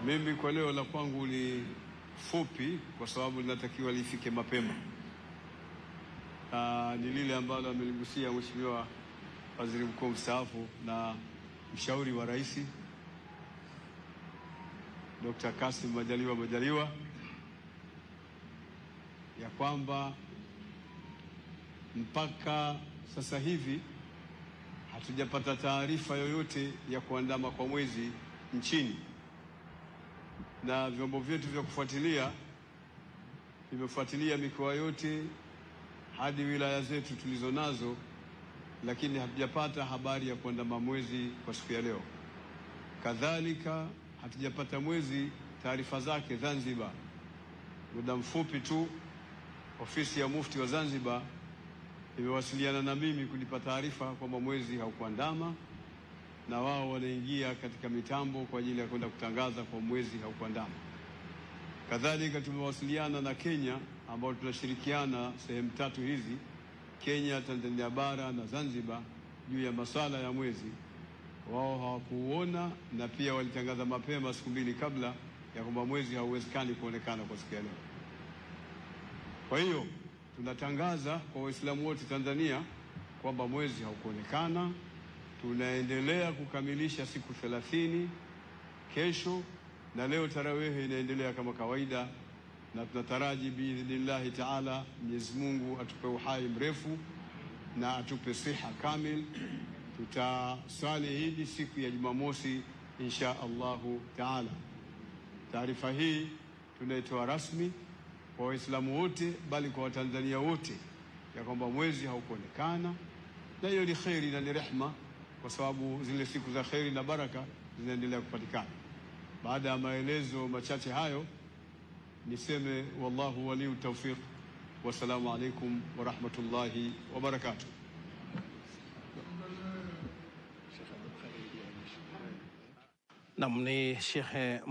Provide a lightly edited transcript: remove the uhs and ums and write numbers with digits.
Mimi kwa leo la kwangu ni fupi kwa sababu linatakiwa lifike mapema. Ni lile ambalo ameligusia Mheshimiwa Waziri Mkuu mstaafu na mshauri wa Rais Dr. Kassim Majaliwa ya kwamba mpaka sasa hivi hatujapata taarifa yoyote ya kuandama kwa mwezi nchini, na vyombo vyetu vya kufuatilia vimefuatilia mikoa yote hadi wilaya zetu tulizo nazo, lakini hatujapata habari ya kuandama mwezi kwa siku ya leo. Kadhalika hatujapata mwezi taarifa zake Zanzibar. Muda mfupi tu ofisi ya Mufti wa Zanzibar imewasiliana na mimi kunipa taarifa kwamba mwezi haukuandama na wao wanaingia katika mitambo kwa ajili ya kwenda kutangaza kwa mwezi haukuandama. Kadhalika tumewasiliana na Kenya ambao tunashirikiana sehemu tatu hizi, Kenya, Tanzania bara na Zanzibar, juu ya masuala ya mwezi. Wao hawakuona na pia walitangaza mapema siku mbili kabla ya kwamba mwezi hauwezekani kuonekana kwa siku ya leo. Kwa hiyo tunatangaza kwa Waislamu wote Tanzania kwamba mwezi haukuonekana. Tunaendelea kukamilisha siku 30 kesho, na leo tarawehe inaendelea kama kawaida, na tunataraji biidhnillahi taala Mwenyezi Mungu atupe uhai mrefu na atupe siha kamil. Tutaswali hili siku ya Jumamosi insha Allahu taala. Taarifa hii tunaitoa rasmi kwa Waislamu wote, bali kwa Watanzania wote, ya kwamba mwezi haukuonekana, na hiyo ni kheri na ni rehma, kwa sababu zile siku za kheri na baraka zinaendelea kupatikana. Baada ya maelezo machache hayo, niseme wallahu waliu tawfiq. Wassalamu alaikum wa rahmatullahi wa barakatuh. Naam, ni Sheikh